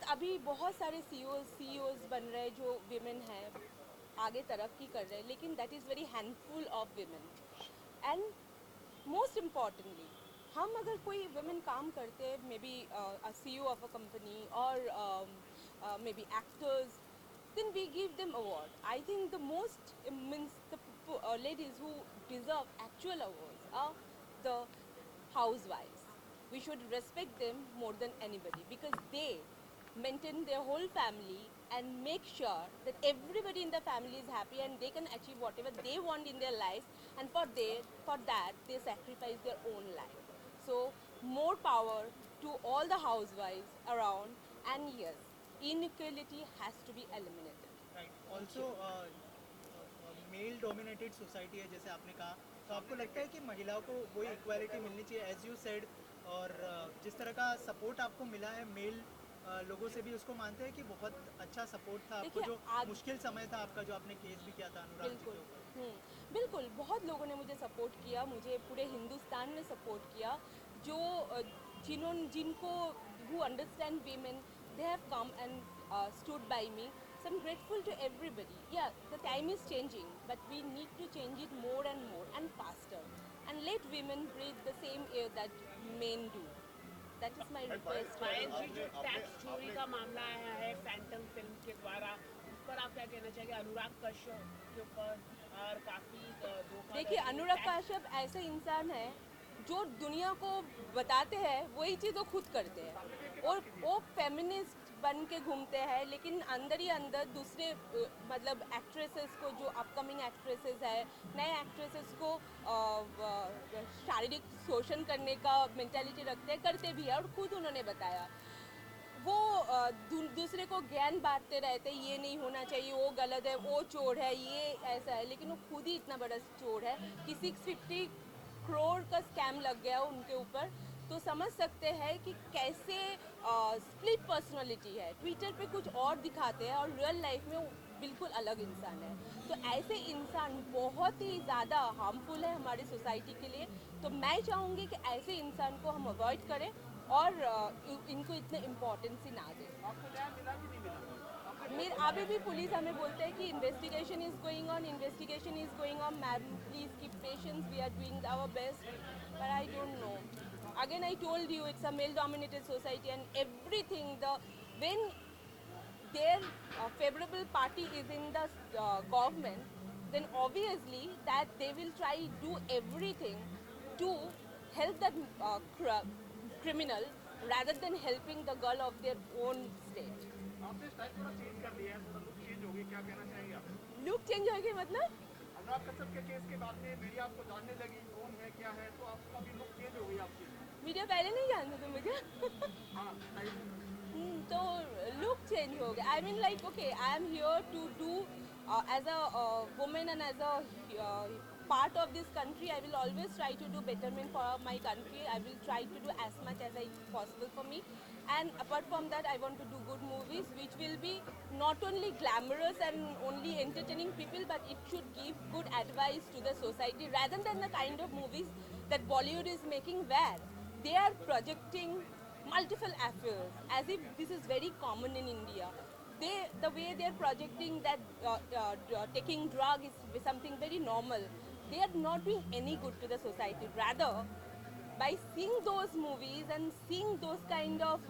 अभी बहुत सारे CEOs बन रहे हैं जो विमेन हैं, आगे तरक्की कर रहे हैं, लेकिन that is very handful of women. And most importantly, हम अगर कोई वुमेन काम करते हैं, may be CEO of a company और may be actors, then we give them award. I think the most means the ladies who deserve actual awards are the housewives. We should respect them more than anybody because they maintain their whole family and make sure that everybody in the family is happy and they can achieve whatever they want in their lives, and for that they sacrifice their own life. So more power to all the housewives around, and yes, inequality has to be eliminated. Also male dominated society है जैसे आपने कहा, तो आपको लगता है कि महिलाओं को वही इक्वालिटी मिलनी चाहिए एज यू सेड? और जिस तरह का सपोर्ट आपको मिला है मेल लोगों से भी, उसको मानते हैं कि बहुत अच्छा सपोर्ट था आपको? जो मुश्किल समय था आपका, जो आपने केस भी किया था अनुराग जी के ऊपर। बिल्कुल, बहुत लोगों ने मुझे सपोर्ट किया, मुझे पूरे हिंदुस्तान में सपोर्ट किया। जो जिनको who understand women, they have come and stood by me. So I'm grateful to everybody. Yeah, the time is changing, but we need to change it more and more and faster, and let women breathe the same air that men do. That is my request. पायल जी, जो tax चोरी का का मामला आया है Phantom film के द्वारा, उस पर आप क्या कहना चाहेंगे? अनुराग कश्यप के ऊपर और काफ़ी धोखा। देखिए, अनुराग कश्यप ऐसे इंसान है जो दुनिया को बताते हैं वही चीज़ वो खुद करते हैं, और वो फेमिनिस्ट बन के घूमते हैं, लेकिन अंदर ही अंदर दूसरे मतलब एक्ट्रेसेस को, जो अपकमिंग एक्ट्रेसेस है, नए एक्ट्रेसेस को शारीरिक शोषण करने का मेंटालिटी रखते हैं, करते भी है। और खुद उन्होंने बताया वो दूसरे को ज्ञान बांटते रहते, ये नहीं होना चाहिए, वो गलत है, वो चोर है, ये ऐसा है, लेकिन वो खुद ही इतना बड़ा चोर है कि 650 करोड़ का स्कैम लग गया उनके ऊपर। तो समझ सकते हैं कि कैसे स्प्लिट पर्सनालिटी है। ट्विटर पे कुछ और दिखाते हैं और रियल लाइफ में वो बिल्कुल अलग इंसान है। तो ऐसे इंसान बहुत ही ज़्यादा हार्मफुल है हमारी सोसाइटी के लिए। तो मैं चाहूँगी कि ऐसे इंसान को हम अवॉइड करें और इनको इतने इम्पोर्टेंस ही ना दें। आपको न्याय मिला कि नहीं मिला? अभी भी पुलिस हमें बोलते हैं कि investigation is going on, ma'am please keep patience, we are doing our best, but I don't know. Again, I told you it's a male-dominated society, and everything. When their favorable party is in the government, then obviously that they will try do everything to help that criminal rather than helping the girl of their own state. आपने style थोड़ा change कर दिया है, थोड़ा look change हो गई, क्या कहना चाहेंगे आप? लुक चेंज हो गई मतलब? अनुराग कश्यप के केस के बाद में मीडिया आपको जानने लगी कौन है क्या है, तो आपका भी लुक चेंज हो गई आपकी। मीडिया पहले नहीं जानते थे मुझे। तो लुक चेंज हो गया। I mean like okay, I am here to do as a women and as a part of this country. I will always try to do betterment for my country. I will try to do as much as is possible for me. And apart from that, I want to do good movies which will be not only glamorous and only entertaining people, but it should give good advice to the society rather than the kind of movies that Bollywood is making, where they are projecting multiple affairs as if this is very common in India. The way they are projecting that taking drug is something very normal. They are not doing any good to the society. Rather, by seeing those movies and seeing those kind of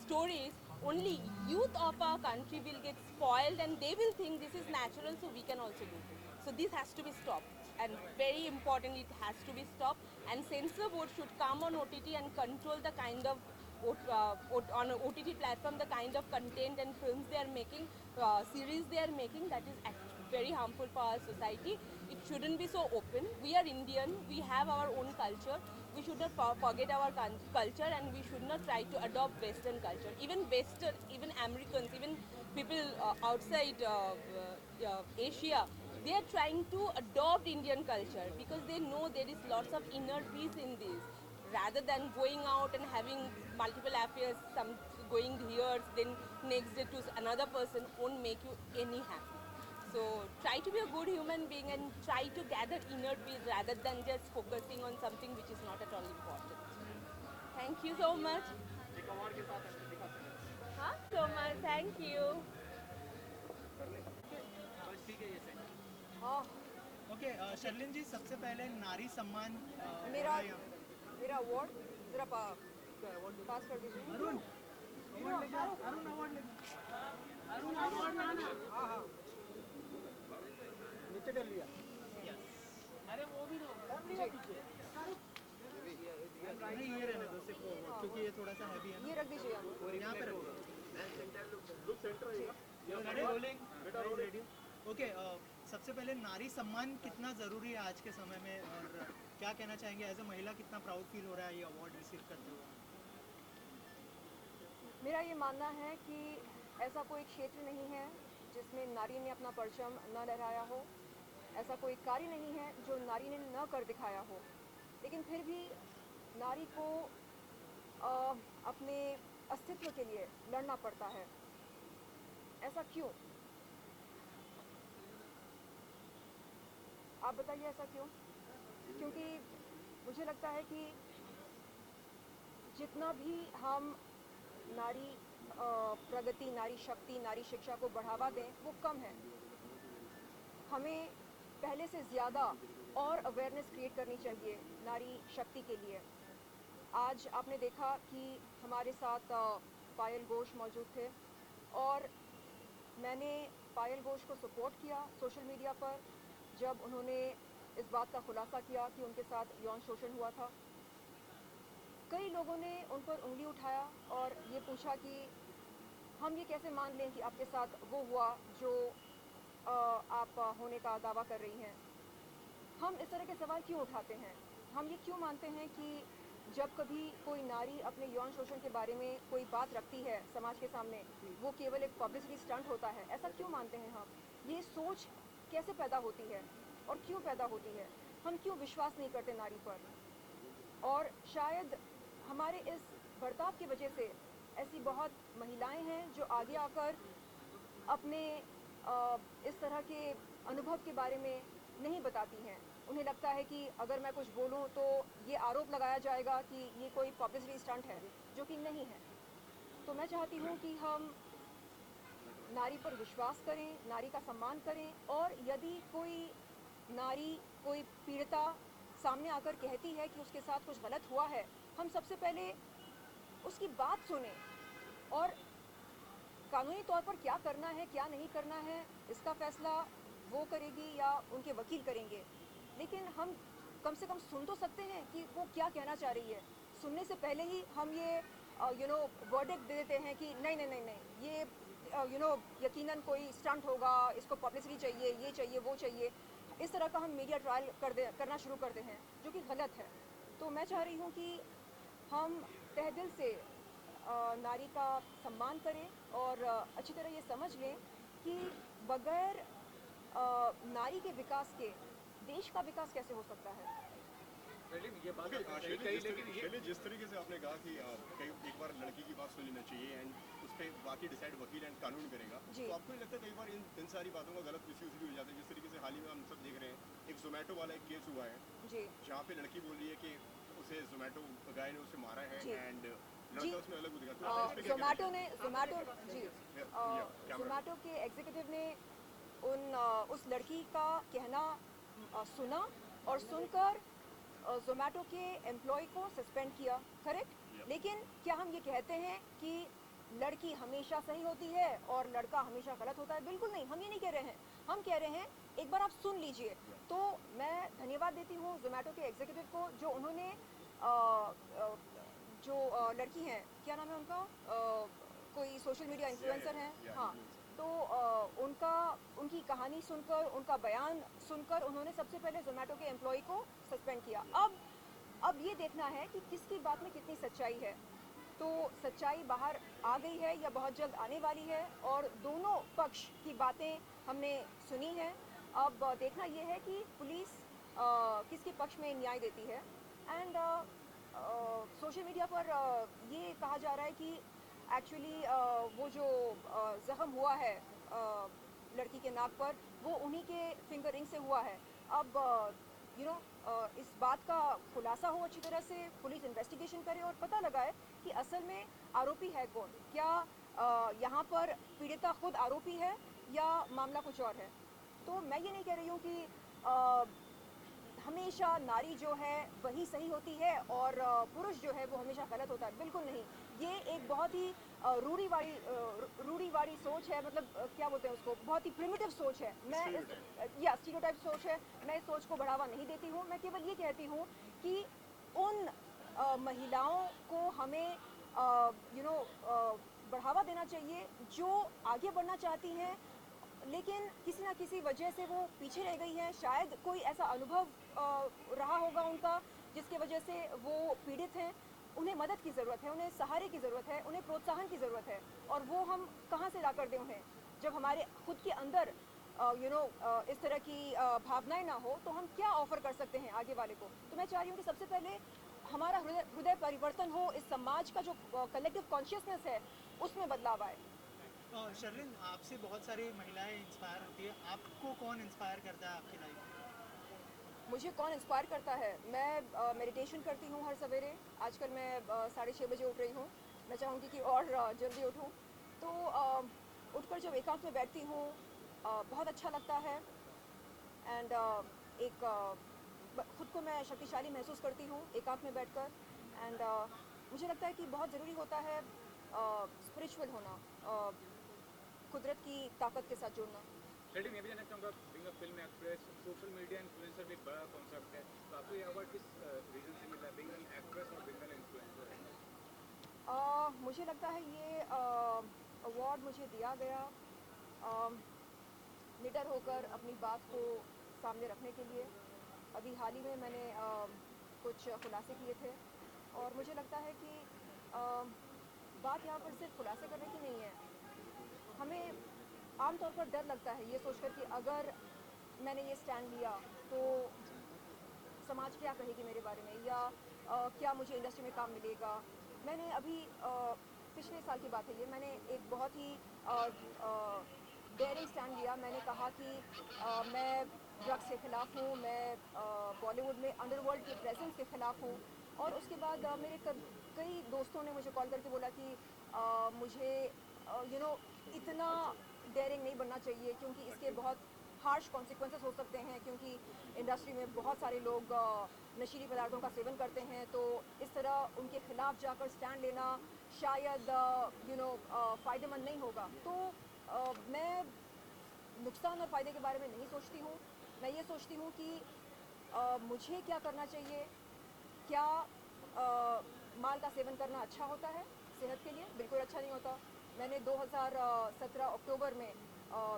stories, only youth of our country will get spoiled and they will think this is natural, so we can also do it. So this has to be stopped, and very important, it has to be stopped. And censor board should come on OTT and control the kind of on OTT platform, the kind of content and films they are making, series they are making, that is very harmful for our society. It shouldn't be so open. We are Indian, we have our own culture. We should not forget our culture, and we should not try to adopt Western culture. Even Western, even Americans, even people outside Asia, they are trying to adopt Indian culture because they know there is lots of inner peace in this. Rather than going out and having multiple affairs, some going here, then next day to another person, won't make you any happy. So try to be a good human being and try to gather inner peace rather than just focusing on something which is not at all important. Thank you so much. एक award के साथ ऐसे दिखा सकते हैं। हाँ, so much. Thank you. बस ठीक है ये सही। Oh, ओके, शर्लिन जी, सबसे पहले नारी सम्मान मेरा अवार्ड जरा पास कर दीजिए। अरुण अवार्ड ले जाओ, अरुण अवार्ड ले जाओ, अरुण अवार्ड लाना। हाँ हाँ, नीचे कर लिया। अरे वो भी दो। नहीं, ये रहने दो सिर्फ वो, क्योंकि ये थोड़ा सा हैवी है ना। ये रख दीजिए आप। यहाँ पे रखो। लुक सेंटर रहेगा। रोलिंग बेटा, रेडी। ओके, सबसे पहले नारी सम्मान कितना ज़रूरी है आज के समय में, और क्या कहना चाहेंगे एज अ महिला, कितना प्राउड फील हो रहा है ये अवार्ड रिसीव करते हुए? मेरा ये मानना है कि ऐसा कोई क्षेत्र नहीं है जिसमें नारी ने अपना परचम न लहराया हो, ऐसा कोई कार्य नहीं है जो नारी ने न कर दिखाया हो, लेकिन फिर भी नारी को अपने अस्तित्व के लिए लड़ना पड़ता है। ऐसा क्यों? आप बताइए ऐसा क्यों? क्योंकि मुझे लगता है कि जितना भी हम नारी प्रगति, नारी शक्ति, नारी शिक्षा को बढ़ावा दें, वो कम है। हमें पहले से ज़्यादा और अवेयरनेस क्रिएट करनी चाहिए नारी शक्ति के लिए। आज आपने देखा कि हमारे साथ पायल घोष मौजूद थे और मैंने पायल घोष को सपोर्ट किया सोशल मीडिया पर जब उन्होंने इस बात का खुलासा किया कि उनके साथ यौन शोषण हुआ था। कई लोगों ने उन पर उंगली उठाया और ये पूछा कि हम ये कैसे मान लें कि आपके साथ वो हुआ जो आप होने का दावा कर रही हैं। हम इस तरह के सवाल क्यों उठाते हैं? हम ये क्यों मानते हैं कि जब कभी कोई नारी अपने यौन शोषण के बारे में कोई बात रखती है समाज के सामने, वो केवल एक पब्लिसिटी स्टंट होता है? ऐसा क्यों मानते हैं हम? ये सोच कैसे पैदा होती है और क्यों पैदा होती है? हम क्यों विश्वास नहीं करते नारी पर? और शायद हमारे इस बर्ताव की वजह से ऐसी बहुत महिलाएं हैं जो आगे आकर अपने इस तरह के अनुभव के बारे में नहीं बताती हैं। उन्हें लगता है कि अगर मैं कुछ बोलूं तो ये आरोप लगाया जाएगा कि ये कोई पब्लिसिटी स्टंट है, जो कि नहीं है। तो मैं चाहती हूं कि हम नारी पर विश्वास करें, नारी का सम्मान करें और यदि कोई नारी, कोई पीड़िता सामने आकर कहती है कि उसके साथ कुछ गलत हुआ है, हम सबसे पहले उसकी बात सुने और कानूनी तौर पर क्या करना है, क्या नहीं करना है, इसका फैसला वो करेगी या उनके वकील करेंगे। लेकिन हम कम से कम सुन तो सकते हैं कि वो क्या कहना चाह रही है। सुनने से पहले ही हम ये वर्डिक्ट दे देते हैं कि नहीं नहीं नहीं नहीं, ये यकीनन कोई स्टंट होगा, इसको पब्लिसिटी चाहिए, ये चाहिए, वो चाहिए। इस तरह का हम मीडिया ट्रायल करना शुरू करते हैं, जो कि गलत है। तो मैं चाह रही हूँ कि हम तहे दिल से नारी का सम्मान करें और अच्छी तरह ये समझ लें कि बगैर नारी के विकास के देश का विकास कैसे हो सकता है। ये बात लेकिन जिस तरीके से आपने कहा कि एक बार लड़की की बात सुन लेना चाहिए एंड उस पर बाकी डिसाइड वकील एंड कानून करेगा, तो आपको नहीं लगता कई बार इन सारी बातों का गलत मिसयूज भी हो जाता है? जिस तरीके से हाल ही में हम सब देख रहे हैं, एक जोमेटो वाला एक केस हुआ है जहाँ पे लड़की बोल रही है कि उसे जोमेटो गाय ने उसे मारा है एंड लड़का उसमें अलग दिखा। जोमेटो के एग्जीक्यूटिव ने उस लड़की का कहना सुना और सुनकर जोमेटो के एम्प्लॉय को सस्पेंड किया, करेक्ट? लेकिन क्या हम ये कहते हैं कि लड़की हमेशा सही होती है और लड़का हमेशा गलत होता है? बिल्कुल नहीं, हम ये नहीं कह रहे हैं। हम कह रहे हैं एक बार आप सुन लीजिए। तो मैं धन्यवाद देती हूँ जोमेटो के एग्जीक्यूटिव को, जो उन्होंने जो लड़की हैं, क्या नाम है उनका, कोई सोशल मीडिया इन्फ्लुएंसर हैं, हाँ, तो उनकी कहानी सुनकर, उनका बयान सुनकर उन्होंने सबसे पहले जोमेटो के एम्प्लॉय को सस्पेंड किया। अब ये देखना है कि किसकी बात में कितनी सच्चाई है। तो सच्चाई बाहर आ गई है या बहुत जल्द आने वाली है और दोनों पक्ष की बातें हमने सुनी हैं। अब देखना ये है कि पुलिस किसके पक्ष में न्याय देती है। एंड सोशल मीडिया पर ये कहा जा रहा है कि एक्चुअली वो जो ज़ख्म हुआ है लड़की के नाक पर, वो उन्हीं के फिंगर रिंग से हुआ है। अब इस बात का खुलासा हो अच्छी तरह से, पुलिस इन्वेस्टिगेशन करे और पता लगाए कि असल में आरोपी है कौन। क्या यहाँ पर पीड़िता खुद आरोपी है या मामला कुछ और है। तो मैं ये नहीं कह रही हूँ कि हमेशा नारी जो है वही सही होती है और पुरुष जो है वो हमेशा गलत होता है, बिल्कुल नहीं। ये एक बहुत ही रूढ़िवादी सोच है, मतलब क्या बोलते हैं उसको, बहुत ही प्रिमिटिव सोच है। मैं स्टीरियोटाइप सोच है। मैं इस सोच को बढ़ावा नहीं देती हूँ। मैं केवल ये कहती हूँ कि उन महिलाओं को हमें बढ़ावा देना चाहिए जो आगे बढ़ना चाहती हैं, लेकिन किसी ना किसी वजह से वो पीछे रह गई हैं। शायद कोई ऐसा अनुभव रहा होगा उनका जिसके वजह से वो पीड़ित हैं। उन्हें मदद की ज़रूरत है, उन्हें सहारे की ज़रूरत है, उन्हें प्रोत्साहन की ज़रूरत है। और वो हम कहाँ से ला कर दें उन्हें, जब हमारे खुद के अंदर इस तरह की भावनाएं ना हो, तो हम क्या ऑफ़र कर सकते हैं आगे वाले को। तो मैं चाह रही हूँ कि सबसे पहले हमारा हृदय परिवर्तन हो, इस समाज का जो कलेक्टिव कॉन्शियसनेस है उसमें बदलाव आए। शर्लिन, आपसे बहुत सारी महिलाएं इंस्पायर होती है, आपको कौन इंस्पायर करता है आपकी लाइफ में? मुझे कौन इंस्पायर करता है? मैं मेडिटेशन करती हूँ हर सवेरे। आजकल मैं 6:30 बजे उठ रही हूँ। मैं चाहूँगी कि और जल्दी उठूँ। तो उठकर जब एकांत में बैठती हूँ बहुत अच्छा लगता है। एंड खुद को मैं शक्तिशाली महसूस करती हूँ एकांत में बैठकर। एंड मुझे लगता है कि बहुत ज़रूरी होता है स्पिरिचुअल होना, कुदरत की ताकत के साथ जुड़ना। शेडी मैं भी जानना चाहूँगा, being a film actress, social media influencer भी एक बड़ा कॉन्सेप्ट है, तो आपको ये अवार्ड किस रीजन से मिला, बीइंग एन एक्ट्रेस और बीइंग एन इन्फ्लुएंसर? मुझे लगता है ये अवार्ड मुझे दिया गया निडर होकर अपनी बात को सामने रखने के लिए। अभी हाल ही में मैंने कुछ खुलासे किए थे और मुझे लगता है कि बात यहाँ पर सिर्फ खुलासे करने की नहीं है। हमें आमतौर पर डर लगता है ये सोचकर कि अगर मैंने ये स्टैंड लिया तो समाज क्या कहेगी मेरे बारे में, या क्या मुझे इंडस्ट्री में काम मिलेगा। मैंने अभी पिछले साल की बात है ये, मैंने एक बहुत ही डेयरिंग स्टैंड लिया। मैंने कहा कि मैं ड्रग्स के ख़िलाफ़ हूँ, मैं बॉलीवुड में अंडरवर्ल्ड के प्रेजेंस के ख़िलाफ़ हूँ। और उसके बाद मेरे कई दोस्तों ने मुझे कॉल करके बोला कि मुझे इतना डेयरिंग नहीं बनना चाहिए क्योंकि इसके बहुत हार्श कॉन्सिक्वेंसेस हो सकते हैं, क्योंकि इंडस्ट्री में बहुत सारे लोग नशीली पदार्थों का सेवन करते हैं, तो इस तरह उनके खिलाफ जाकर स्टैंड लेना शायद फ़ायदेमंद नहीं होगा। तो मैं नुकसान और फ़ायदे के बारे में नहीं सोचती हूँ। मैं ये सोचती हूँ कि मुझे क्या करना चाहिए। क्या माल का सेवन करना अच्छा होता है सेहत के लिए? बिल्कुल अच्छा नहीं होता। मैंने 2017 अक्टूबर में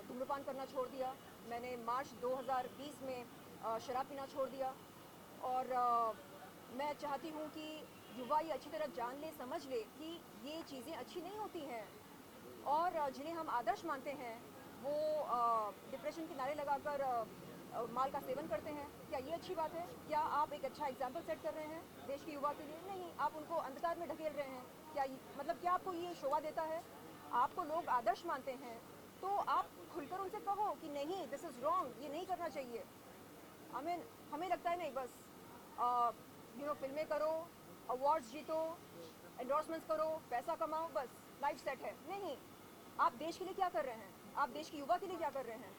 धूम्रपान करना छोड़ दिया। मैंने मार्च 2020 में शराब पीना छोड़ दिया। और मैं चाहती हूँ कि युवा ये अच्छी तरह जान ले, समझ ले कि ये चीज़ें अच्छी नहीं होती हैं, और जिन्हें हम आदर्श मानते हैं वो डिप्रेशन के नारे लगाकर माल का सेवन करते हैं। क्या ये अच्छी बात है? क्या आप एक अच्छा एग्जाम्पल सेट कर रहे हैं देश के युवा के लिए? नहीं, आप उनको अंधकार में ढकेल रहे हैं। क्या आपको ये शोभा देता है? आपको लोग आदर्श मानते हैं तो आप खुलकर उनसे कहो कि नहीं, दिस इज़ रॉन्ग, ये नहीं करना चाहिए। हमें लगता है नहीं, बस फिल्में करो, अवार्ड्स जीतो, एंडोर्समेंट्स करो, पैसा कमाओ, बस लाइफ सेट है। नहीं, आप देश के लिए क्या कर रहे हैं? आप देश के युवा के लिए क्या कर रहे हैं?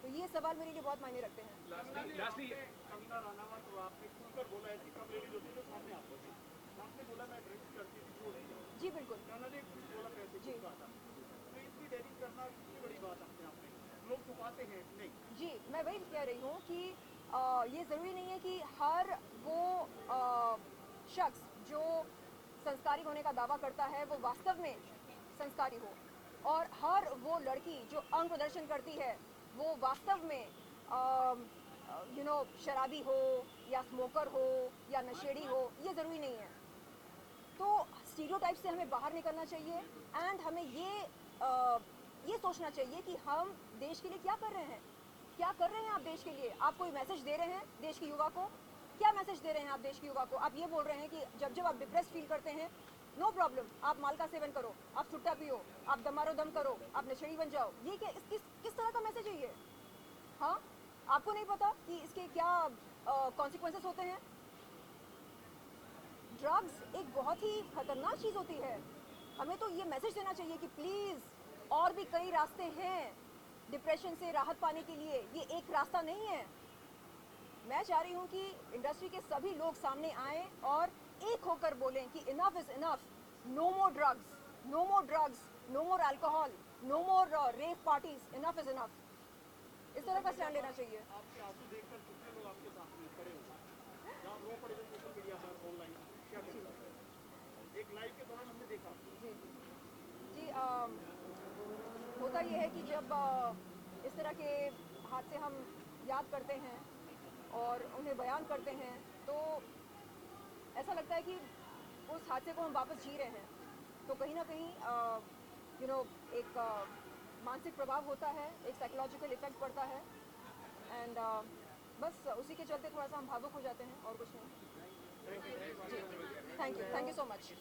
तो ये सवाल मेरे लिए बहुत मायने रखते हैं। कंगना रनावत को आपने खुलकर बोला है कि कब लेडीज होती है तो सामने आप होती है, आपने बोला मैं ड्रिंक्स करती थी, छोड़ दी। जी बिल्कुल, उन्होंने बोला कैसे जी बात है, तो इतनी डेयरिंग करना कितनी बड़ी बात अपने आप में, लोग छुपाते हैं नहीं। जी, मैं वही कह रही हूँ कि ये ज़रूरी नहीं है कि हर वो शख्स जो संस्कारी होने का दावा करता है वो वास्तव में संस्कारी हो, और हर वो लड़की जो अंग प्रदर्शन करती है वो वास्तव में शराबी हो या स्मोकर हो या नशेड़ी हो। ये ज़रूरी नहीं है। तो स्टीरियोटाइप से हमें बाहर निकलना चाहिए, एंड हमें ये सोचना चाहिए कि हम देश के लिए क्या कर रहे हैं। क्या कर रहे हैं आप देश के लिए? आप कोई मैसेज दे रहे हैं देश के युवा को? क्या मैसेज दे रहे हैं आप देश के युवा को? आप ये बोल रहे हैं कि जब आप डिप्रेस फील करते हैं, नो प्रॉब्लम, आप माल का सेवन करो, आप सुट्टा पियो, आप दमारो दम करो, आप नशेड़ी बन जाओ। ये क्या किस तरह का मैसेज है ये? हाँ, आपको नहीं पता कि इसके क्या कॉन्सिक्वेंसेस होते हैं? ड्रग्स एक बहुत ही खतरनाक चीज़ होती है। हमें तो ये मैसेज देना चाहिए कि प्लीज़ और भी कई रास्ते हैं डिप्रेशन से राहत पाने के लिए, ये एक रास्ता नहीं है। मैं चाह रही हूँ कि इंडस्ट्री के सभी लोग सामने आएँ और एक होकर बोलें कि enough is enough, no more drugs, no more drugs, no more alcohol, no more rave parties, enough is enough. इस तरह का स्टैंड लेना चाहिए। आपके आंसू देखकर कितने लोग आपके साथ में खड़े हुए, जहाँ रो पड़े थे सोशल मीडिया पर, ऑनलाइन, क्या कहना चाहते हैं? एक लाइव के दौरान हमने देखा। जी, होता ये है कि जब इस तरह के हादसे हम याद करते हैं और उन्हें बयान करते हैं तो ऐसा लगता है कि उस हादसे को हम वापस जी रहे हैं। तो कहीं ना कहीं एक मानसिक प्रभाव होता है, एक साइकोलॉजिकल इफेक्ट पड़ता है, एंड बस उसी के चलते थोड़ा सा हम भावुक हो जाते हैं और कुछ नहीं। Thank you so much.